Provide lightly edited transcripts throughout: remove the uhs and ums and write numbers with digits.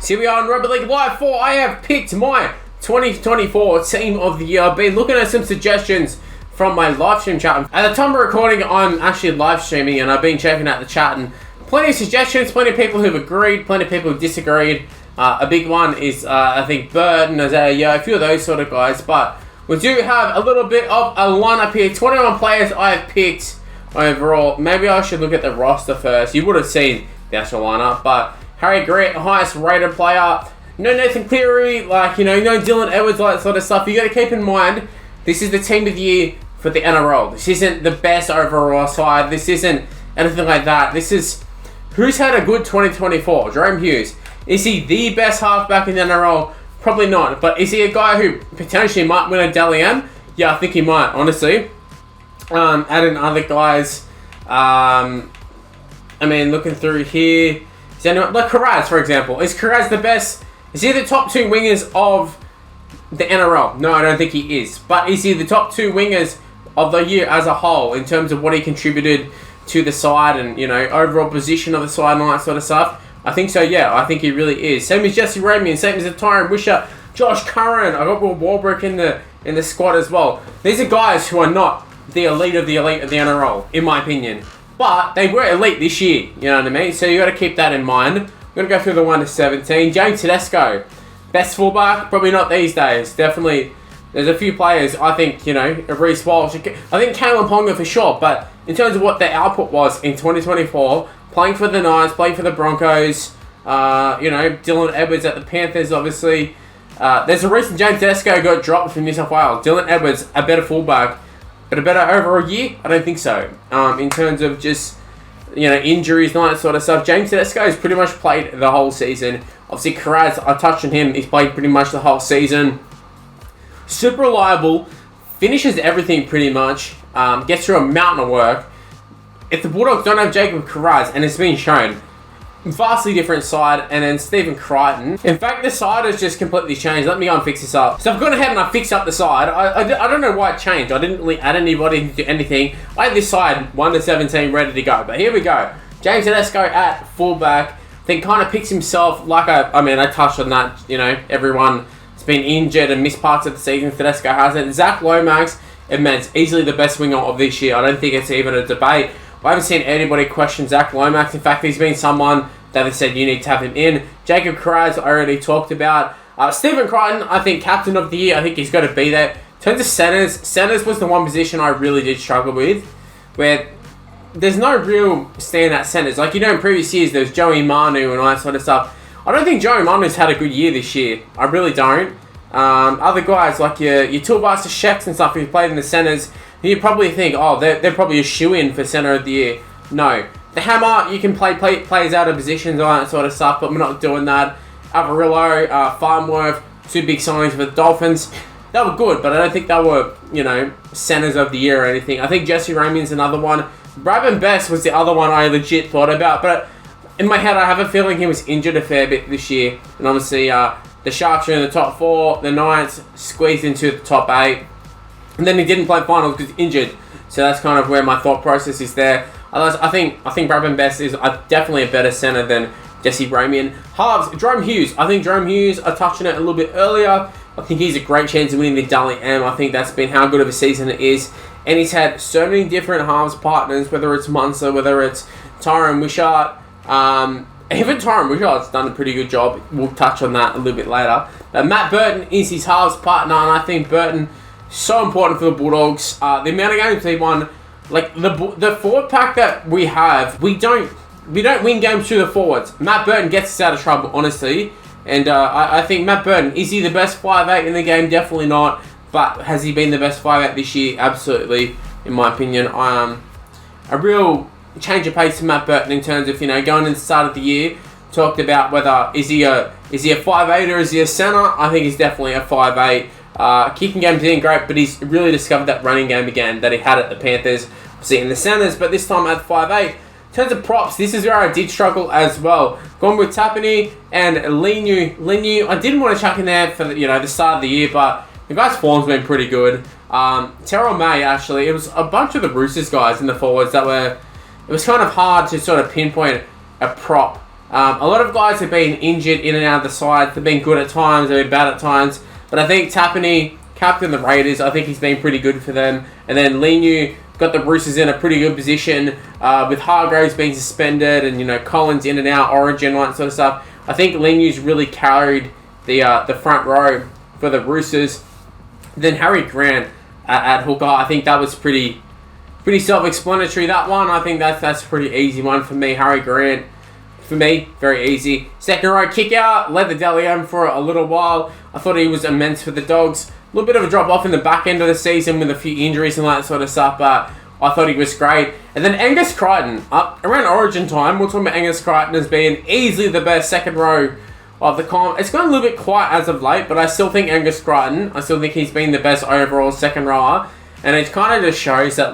So here we are on Rugby League Live 4. I have picked my 2024 Team of the Year. I've been looking at some suggestions from my live stream chat. At the time of recording, I'm actually live streaming and I've been checking out the chat and plenty of suggestions, plenty of people who've agreed, plenty of people who've disagreed. A big one is, I think, Burton, a few of those sort of guys. But we do have a little bit of a lineup here. 21 players I have picked overall. Maybe I should look at the roster first. You would have seen the actual lineup, but Harry Grant, highest rated player. No Nathan Cleary, no Dylan Edwards, all that sort of stuff. You got to keep in mind, this is the Team of the Year for the NRL. This isn't the best overall side. This isn't anything like that. This is who's had a good 2024. Jahrome Hughes. Is he the best halfback in the NRL? Probably not. But is he a guy who potentially might win a Dally M? Yeah, I think he might, honestly. Adding other guys. Looking through here. Is anyone, like Karaz, for example. Is Karaz the best? Is he the top two wingers of the NRL? No, I don't think he is. But is he the top two wingers of the year as a whole in terms of what he contributed to the side and, overall position of the side and all that sort of stuff? I think so, yeah. I think he really is. Same as Jesse Ramian, same as Tyron Wisher, Josh Curran. I got Will Warbrick in the squad as well. These are guys who are not the elite of the NRL, in my opinion. But they were elite this year, you know what I mean? So you got to keep that in mind. I'm going to go through the 1 to 17. James Tedesco, best fullback? Probably not these days. Definitely, there's a few players, I think, Reece Walsh. I think Kalen Ponga for sure. But in terms of what their output was in 2024, playing for the Knights, playing for the Broncos, Dylan Edwards at the Panthers, obviously. There's a reason James Tedesco got dropped from New South Wales. Dylan Edwards, a better fullback. But a better overall year? I don't think so. In terms of just, injuries and all that sort of stuff. James Tedesco has pretty much played the whole season. Obviously, Karaz, I touched on him. He's played pretty much the whole season. Super reliable. Finishes everything pretty much. Gets through a mountain of work. If the Bulldogs don't have Jacob Karaz, and it's been shown, vastly different side, and then Stephen Crichton. In fact, the side has just completely changed. Let me go and fix this up. So I've gone ahead and I fixed up the side. I don't know why it changed. I didn't really add anybody to anything. I had this side 1 to 17 ready to go. But here we go. James Tedesco at fullback. Then kind of picks himself like I touched on that. Everyone's been injured and missed parts of the season. Tedesco hasn't. Zach Lomax, it's easily the best winger of this year. I don't think it's even a debate. I haven't seen anybody question Zach Lomax. In fact, he's been someone that has said you need to have him in. Jacob Karaz, I already talked about. Stephen Crichton, I think captain of the year. I think he's got to be there. In terms of centers was the one position I really did struggle with, where there's no real standout centers. In previous years, there was Joey Manu and all that sort of stuff. I don't think Joey Manu's had a good year this year. I really don't. Other guys like your Toolbuster Sheks and stuff who played in the centers, you probably think, they're probably a shoe-in for Centre of the Year. No. The Hammer, you can play players out of positions, all that sort of stuff, but we're not doing that. Avarillo, Farnworth, 2 big signings for the Dolphins. They were good, but I don't think they were, Centres of the Year or anything. I think Jesse Ramian's another one. Bradman Best was the other one I legit thought about, but in my head I have a feeling he was injured a fair bit this year. And obviously, the Sharks are in the top 4, the Knights squeezed into the top 8. And then he didn't play finals because he's injured. So that's kind of where my thought process is there. Otherwise, I think Bradman Best is definitely a better centre than Jesse Ramian. Halves, Jahrome Hughes. I think Jahrome Hughes, I touched on it a little bit earlier. I think he's a great chance of winning the Dally M. I think that's been how good of a season it is. And he's had so many different halves partners, whether it's Munster, whether it's Tyron Wishart. Even Tyron Wishart's done a pretty good job. We'll touch on that a little bit later. But Matt Burton is his halves partner, and I think Burton so important for the Bulldogs. The amount of games they won, the forward pack that we have, we don't win games through the forwards. Matt Burton gets us out of trouble, honestly. And I think Matt Burton, is he the best 5'8" in the game? Definitely not. But has he been the best 5'8" this year? Absolutely, in my opinion. A real change of pace to Matt Burton in terms of, going in the start of the year, talked about whether is he a 5'8" or is he a centre? I think he's definitely a 5'8". Kicking game's been great, but he's really discovered that running game again that he had at the Panthers, obviously in the centres, but this time at 5'8". In terms of props, this is where I did struggle as well. Gone with Tapani and Linu. I didn't want to chuck in there for the start of the year, but the guy's form's been pretty good. Terrell May, actually, it was a bunch of the Roosters guys in the forwards that were. It was kind of hard to sort of pinpoint a prop A lot of guys have been injured in and out of the side. They've been good at times, they've been bad at times. But I think Tapine, captain of the Raiders, I think he's been pretty good for them. And then Leniu got the Roosters in a pretty good position with Hargraves being suspended and, Collins in and out, Origin, all that sort of stuff. I think Leniu's really carried the front row for the Roosters. Then Harry Grant at hooker, I think that was pretty self-explanatory, that one. I think that's a pretty easy one for me. Harry Grant, for me, very easy. Second row kick out, led the Dally M for a little while. I thought he was immense for the Dogs. A little bit of a drop off in the back end of the season with a few injuries and that sort of stuff, but I thought he was great. And then Angus Crichton, around Origin time, we're talking about Angus Crichton as being easily the best second row of the comp. It's gone a little bit quiet as of late, but I still think Angus Crichton, I still think he's been the best overall second rower. And it kind of just shows that,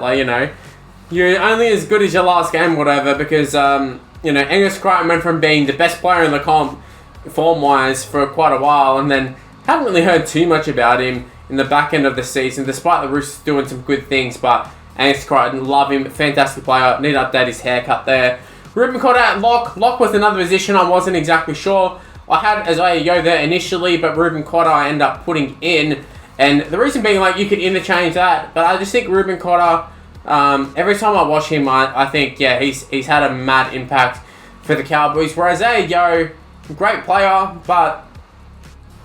you're only as good as your last game, whatever, because, Angus Crichton went from being the best player in the comp, form-wise, for quite a while, and then haven't really heard too much about him in the back end of the season, despite the Roosters doing some good things. But Angus Crichton, love him, fantastic player, need to update his haircut there. Ruben Cotter at lock. Lock was another position I wasn't exactly sure. I had Isaiah Yeo there initially, but Ruben Cotter I ended up putting in. And the reason being, you could interchange that, but I just think Ruben Cotter, every time I watch him, I think, he's had a mad impact for the Cowboys. Whereas Isaiah Yeo, great player, but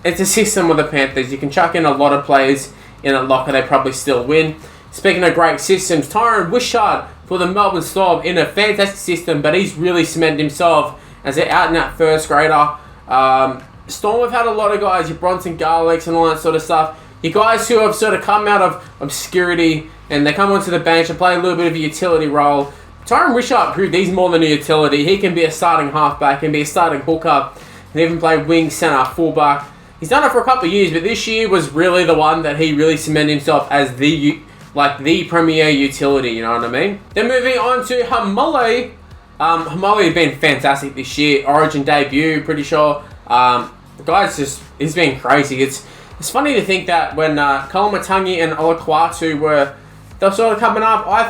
it's a system with the Panthers. You can chuck in a lot of players in a locker, they probably still win. Speaking of great systems, Tyron Wishart for the Melbourne Storm in a fantastic system, but he's really cemented himself as an out-and-out first grader. Storm have had a lot of guys, your Bronson Garlicks and all that sort of stuff. You guys who have sort of come out of obscurity and they come onto the bench and play a little bit of a utility role. Tyron Wishart proved he's more than a utility. He can be a starting halfback, can be a starting hooker, and even play wing, centre, fullback. He's done it for a couple of years, but this year was really the one that he really cemented himself as the premier utility, you know what I mean? Then moving on to Hamole. Hamole has been fantastic this year. Origin debut, pretty sure. The guy's he's been crazy. It's funny to think that when Koloamatangi and Olakwatu they were sort of coming up, I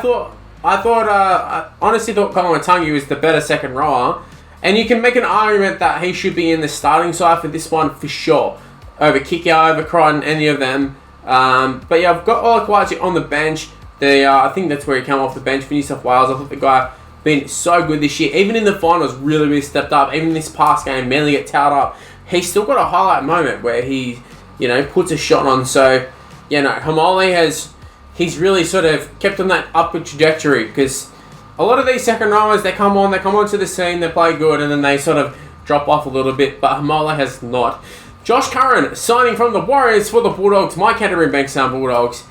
honestly thought Koloamatangi was the better second rower. And you can make an argument that he should be in the starting side for this one for sure. Over Kikau, over Crichton, any of them. But yeah, I've got Olakwatu on the bench. I think that's where he came off the bench for New South Wales. I thought the guy been so good this year. Even in the finals, really stepped up. Even in this past game, Manly get towed up. He's still got a highlight moment where he, puts a shot on. So, Hamole he's really sort of kept on that upward trajectory because a lot of these second rowers, they come onto the scene, they play good, and then they sort of drop off a little bit, but Hamole has not. Josh Curran, signing from the Warriors for the Bulldogs, my Canterbury Bankstown Bulldogs.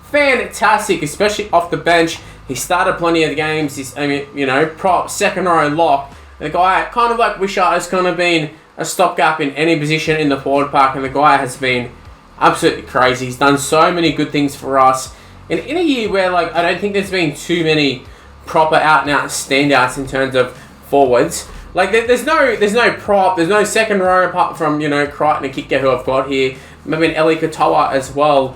Fantastic, especially off the bench. He started plenty of the games. He's, prop, second row lock. The guy, kind of like Wishart, has kind of been a stopgap in any position in the forward pack, and the guy has been absolutely crazy. He's done so many good things for us. And in a year where, I don't think there's been too many proper out-and-out standouts in terms of forwards. There's no prop, there's no second row apart from, Crichton and Kikau who I've got here. Maybe an Eli Katoa as well.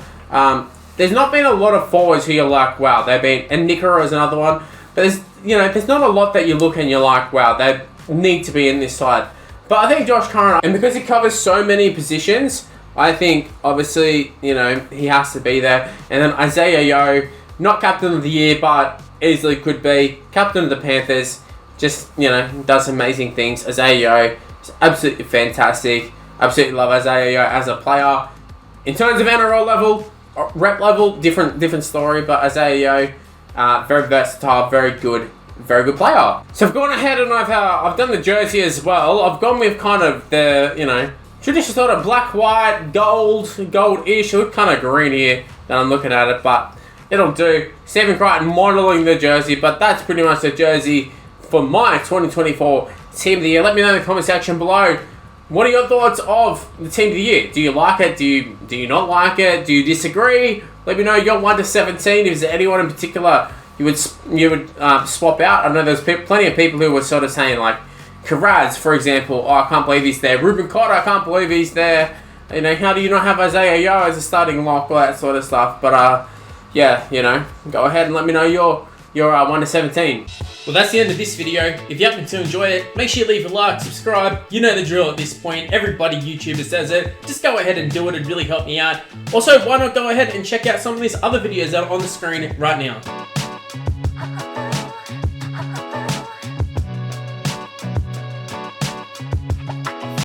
There's not been a lot of forwards who you're like, wow, they've been... And Nikora is another one. But there's not a lot that you look and you're like, wow, they need to be in this side. But I think Josh Curran, and because he covers so many positions, I think, obviously, he has to be there. And then Isaiah Yeo, not captain of the year, but easily could be. Captain of the Panthers, just, does amazing things. Isaiah Yeo is absolutely fantastic. Absolutely love Isaiah Yeo as a player. In terms of NRL level, rep level, different story, but Isaiah Yeo, very versatile, very good player. So I've gone ahead and I've done the jersey as well. I've gone with kind of the, traditional sort of black, white, gold-ish. Look kind of green here that I'm looking at it, but it'll do. Stephen Crichton modelling the jersey, but that's pretty much the jersey for my 2024 Team of the Year. Let me know in the comment section below. What are your thoughts of the Team of the Year? Do you like it? Do you not like it? Do you disagree? Let me know your 1 to 17. Is there anyone in particular you would swap out? I know there's plenty of people who were sort of saying Karaz, for example. I can't believe he's there. Ruben Cotter, I can't believe he's there. How do you not have Isaiah Yeo as a starting lock, all that sort of stuff? But go ahead and let me know your your 1 to 17. Well, that's the end of this video. If you happen to enjoy it, make sure you leave a like, subscribe. You know the drill at this point. Everybody YouTubers does it. Just go ahead and do it. It'd really help me out. Also, why not go ahead and check out some of these other videos that are on the screen right now.